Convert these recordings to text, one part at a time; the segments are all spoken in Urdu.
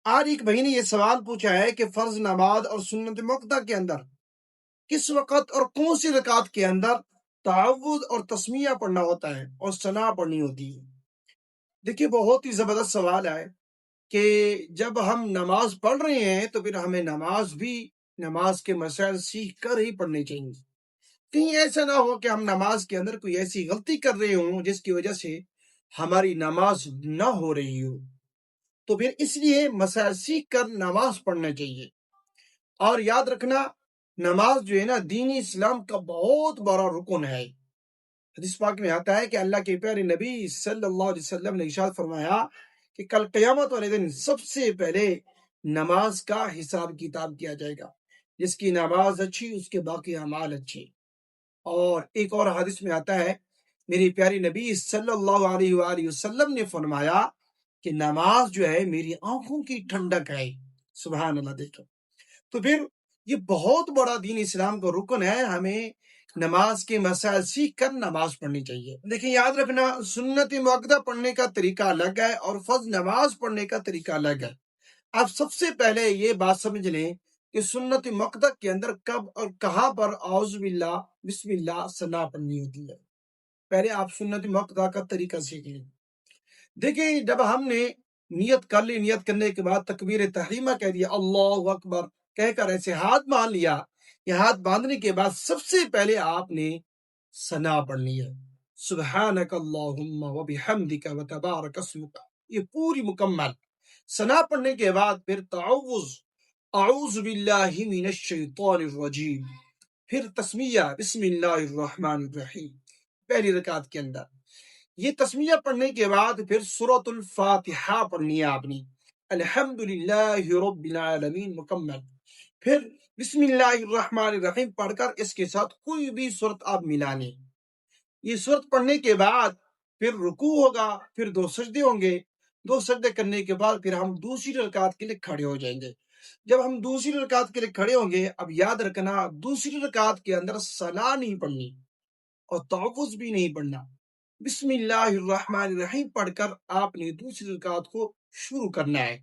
آج ایک بھائی نے یہ سوال پوچھا ہے کہ فرض نماز اور سنت مقطع کے اندر کس وقت اور کون سی رکعت کے اندر تعوذ اور تسمیہ پڑھنا ہوتا ہے اور ثنا پڑھنی ہوتی ہے؟ دیکھیے بہت ہی زبردست سوال ہے کہ جب ہم نماز پڑھ رہے ہیں تو پھر ہمیں نماز کے مسائل سیکھ کر ہی پڑھنے چاہیے۔ کہیں ایسا نہ ہو کہ ہم نماز کے اندر کوئی ایسی غلطی کر رہے ہوں جس کی وجہ سے ہماری نماز نہ ہو رہی ہو، تو پھر اس لیے مسائل سیکھ کر نماز پڑھنا چاہیے۔ اور یاد رکھنا، نماز جو ہے نا دین اسلام کا بہت بڑا رکن ہے۔ حدیث پاک میں آتا ہے کہ اللہ کے پیارے نبی صلی اللہ علیہ وسلم نے ارشاد فرمایا کہ کل قیامت والے دن سب سے پہلے نماز کا حساب کتاب کیا جائے گا۔ جس کی نماز اچھی اس کے باقی اعمال اچھے۔ اور ایک اور حدیث میں آتا ہے میری پیاری نبی صلی اللہ علیہ وآلہ وسلم نے فرمایا کہ نماز جو ہے میری آنکھوں کی ٹھنڈک ہے۔ سبحان اللہ۔ دیکھو تو پھر یہ بہت بڑا دین اسلام کا رکن ہے، ہمیں نماز کے مسائل سیکھ کر نماز پڑھنی چاہیے۔ دیکھیں یاد رکھنا، سنت مؤکدہ پڑھنے کا طریقہ الگ ہے اور فرض نماز پڑھنے کا طریقہ الگ ہے۔ آپ سب سے پہلے یہ بات سمجھ لیں کہ سنت مؤکدہ کے اندر کب اور کہاں پر اعوذ باللہ بسم اللہ ثنا پڑھنی ہوتی ہے۔ پہلے آپ سنت مؤکدہ کا طریقہ سیکھ لیں۔ دیکھیں جب ہم نے نیت کر لی، نیت کرنے کے بعد تکبیر تحریمہ کہہ دیا، اللہ اکبر کہہ کر ایسے ہاتھ باندھ لیا، یہ ہاتھ باندھنے کے بعد سب سے پہلے آپ نے ثنا پڑھنی ہے، سبحانک اللہم وبحمدک وتبارک اسمک، یہ پوری مکمل ثنا پڑھنے کے بعد پھر تعوذ، اعوذ باللہ من الشیطان الرجیم، پھر تسمیہ بسم اللہ الرحمن الرحیم پہلی رکعت کے اندر۔ یہ تسمیہ پڑھنے کے بعد پھر سورۃ الفاتحہ پڑھنی ہے آپ نے، الحمدللہ رب العالمین مکمل، پھر بسم اللہ الرحمن الرحیم پڑھ کر اس کے ساتھ کوئی بھی سورت آپ ملا لیں۔ یہ سورت پڑھنے کے بعد پھر رکوع ہوگا، پھر 2 سجدے ہوں گے، 2 سجدے کرنے کے بعد پھر ہم دوسری رکعت کے لیے کھڑے ہو جائیں گے۔ جب ہم دوسری رکعت کے لیے کھڑے ہوں گے، اب یاد رکھنا دوسری رکعت کے اندر ثنا نہیں پڑھنی اور تعوذ بھی نہیں پڑھنا، بسم اللہ الرحمن الرحیم پڑھ کر آپ نے دوسری رکعت کو شروع کرنا ہے۔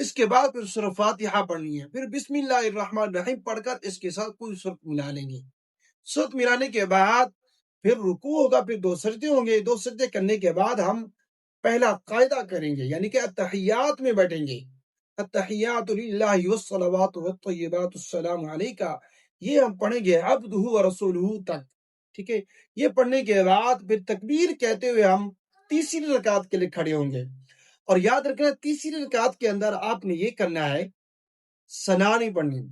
اس کے بعد پھر سورہ فاتحہ پڑھنی ہے، پھر بسم اللہ الرحمن الرحیم پڑھ کر اس کے ساتھ کوئی سورت ملا لیں گے۔ سورت ملانے کے بعد پھر رکوع ہوگا، پھر 2 سجدے ہوں گے، 2 سجدے کرنے کے بعد ہم پہلا قاعدہ کریں گے، یعنی کہ التحیات میں بیٹھیں گے، التحیات للہ والصلوات والطیبات السلام علیکہ، یہ ہم پڑھیں گے عبدہ ورسولہ تک، ٹھیک ہے۔ یہ پڑھنے کے بعد پھر تکبیر کہتے ہوئے ہم تیسری رکعت کے لیے کھڑے ہوں گے۔ اور یاد رکھنا تیسری رکعت کے اندر آپ نے یہ کرنا ہے، ثنا نہیں پڑھنی،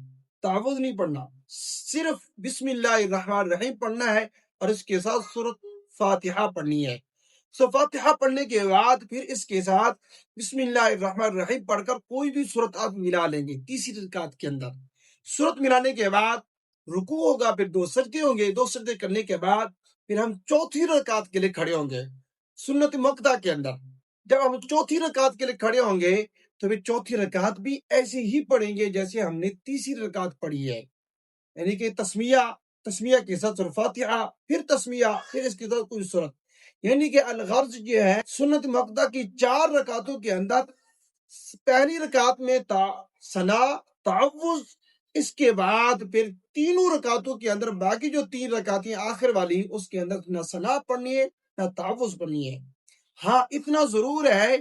تعوذ نہیں پڑھنا، صرف بسم اللہ الرحمن الرحیم پڑھنا ہے اور اس کے ساتھ سورۃ فاتحہ پڑھنی ہے۔ فاتحہ پڑھنے کے بعد پھر اس کے ساتھ بسم اللہ الرحمن الرحیم پڑھ کر کوئی بھی سورت آپ ملا لیں گے تیسری رکعت کے اندر۔ سورت ملانے کے بعد رکوع ہوگا، پھر 2 سجدے ہوں گے، 2 سجدے کرنے کے بعد پھر ہم چوتھی رکعت کے لیے کھڑے ہوں گے سنت مؤکدہ کے اندر۔ جب ہم چوتھی رکعت کے لیے کھڑے ہوں گے تو پھر چوتھی رکعت بھی ایسے ہی پڑھیں گے جیسے ہم نے تیسری رکعت پڑھی ہے، یعنی کہ تسمیہ کے ساتھ سورہ فاتحہ، پھر تسمیہ، پھر اس کے ساتھ کوئی سورت، یعنی کہ الغرض یہ ہے سنت مؤکدہ کی 4 رکعتوں کے اندر پہلی رکعت میں ثنا، تعوذ، اس کے بعد پھر تینوں رکعتوں کے اندر باقی جو 3 رکعتیں آخر والی اس کے اندر نہ ثنا پڑھنی ہے نہ تعوذ پڑھنی ہے۔ ہاں اتنا ضرور ہے،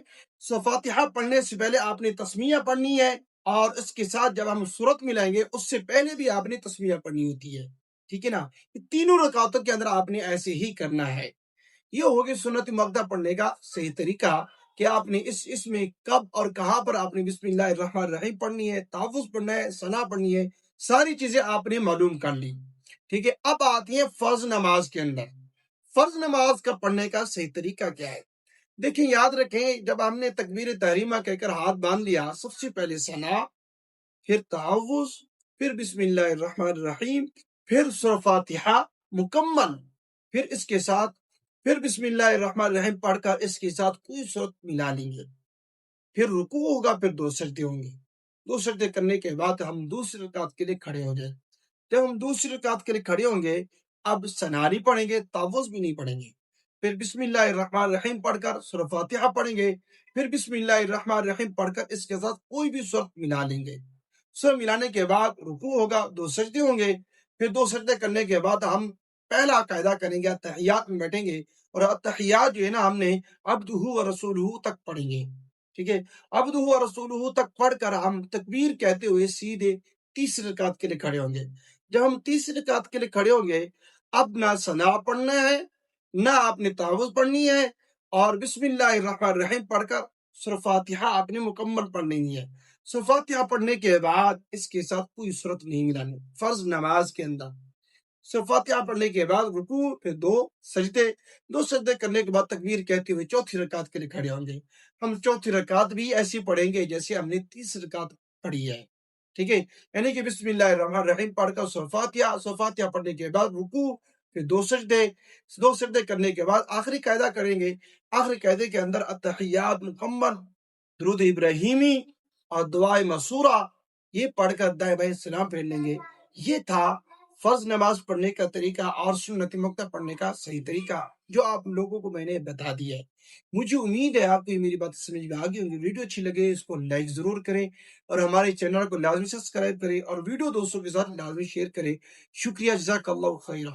فاتحہ پڑھنے سے پہلے آپ نے تسمیہ پڑھنی ہے، اور اس کے ساتھ جب ہم سورت ملائیں گے اس سے پہلے بھی آپ نے تسمیہ پڑھنی ہوتی ہے، ٹھیک ہے نا۔ تینوں رکعتوں کے اندر آپ نے ایسے ہی کرنا ہے۔ یہ ہوگی سنت مؤکدہ پڑھنے کا صحیح طریقہ کہ آپ نے اس میں کب اور کہاں پر آپ نے بسم اللہ الرحمن الرحیم پڑھنی ہے، تعوذ پڑھنا ہے، ثنا پڑھنی ہے، ساری چیزیں آپ نے معلوم کر لی، ٹھیک ہے۔ اب آتی ہے فرض نماز کے اندر، فرض نماز کا پڑھنے کا صحیح طریقہ کیا ہے۔ دیکھیں یاد رکھیں، جب ہم نے تکبیر تحریمہ کہہ کر ہاتھ باندھ لیا، سب سے پہلے ثنا، پھر تعوذ، پھر بسم اللہ الرحمن الرحیم، پھر سورہ فاتحہ مکمل، پھر اس کے ساتھ پھر بسم اللہ الرحمن الرحیم پڑھ کر اس کے ساتھ کوئی سورت ملا لیں گے، پھر رکوع ہوگا، پھر 2 سجدے ہوں گے، 2 سجدے کرنے کے بعد ہم دوسری رکعت کے لیے کھڑے ہو جائیں۔ جب ہم دوسری رکعت کے لیے کھڑے ہوں گے، اب ثنا نہیں پڑھیں گے، تعوذ بھی نہیں پڑھیں گے، پھر بسم اللہ الرحمن الرحیم پڑھ کر سورہ فاتحہ پڑھیں گے، پھر بسم اللہ الرحمن الرحیم پڑھ کر اس کے ساتھ کوئی بھی سورت ملا لیں گے۔ سورت ملانے کے بعد رکوع ہوگا، 2 سجدے ہوں گے، پھر 2 سجدے کرنے کے بعد ہم پہلا قاعدہ کریں گے، اتحیات میں بیٹھیں گے، اور اتحیات جو ہے نا ہم نے عبدہ و رسولہ تک پڑھیں گے، ٹھیک ہے۔ عبدہ و رسولہ تک پڑھ کر ہم تکبیر کہتے ہوئے سیدھے تیسری رکعت کے لیے کھڑے ہوں گے۔ جب ہم تیسری رکعت کے لیے کھڑے ہوں گے، اب نہ ثنا پڑھنا ہے، نہ آپ نے تعوذ پڑھنی ہے، اور بسم اللہ الرحمن الرحیم پڑھ کر سورہ فاتحہ آپ نے مکمل پڑھنی ہے۔ سورہ فاتحہ پڑھنے کے بعد اس کے ساتھ کوئی صورت نہیں ملانی فرض نماز کے اندر۔ سورہ فاتحہ پڑھنے کے بعد رکوع، پھر 2 سجدے، 2 سجدے کرنے کے بعد تکبیر کہتے ہوئے چوتھی رکعت کے لیے کھڑے ہوں گے۔ ہم چوتھی رکعت بھی ایسی پڑھیں گے جیسے ہم نے تیسری رکعت پڑھی ہے، ٹھیک ہے، یعنی کہ بسم اللہ الرحمن الرحیم پڑھ کر سورہ فاتحہ پڑھنے کے بعد رکوع، پھر 2 سجدے، 2 سجدے کرنے کے بعد آخری قاعدہ کریں گے۔ آخری قاعدے کے اندر اتحیات مکمل، درود ابراہیمی اور دعائے مسورہ یہ پڑھ کر دائیں بائیں سلام پھیر لیں گے۔ یہ تھا فرض نماز پڑھنے کا طریقہ اور سنت مکتہ پڑھنے کا صحیح طریقہ جو آپ لوگوں کو میں نے بتا دیا ہے۔ مجھے امید ہے آپ کو میری بات سمجھ میں آگئی ہوگی۔ ویڈیو اچھی لگے اس کو لائک ضرور کریں، اور ہمارے چینل کو لازمی سبسکرائب کریں، اور ویڈیو دوستوں کے ساتھ لازمی شیئر کریں۔ شکریہ، جزاک اللہ خیر۔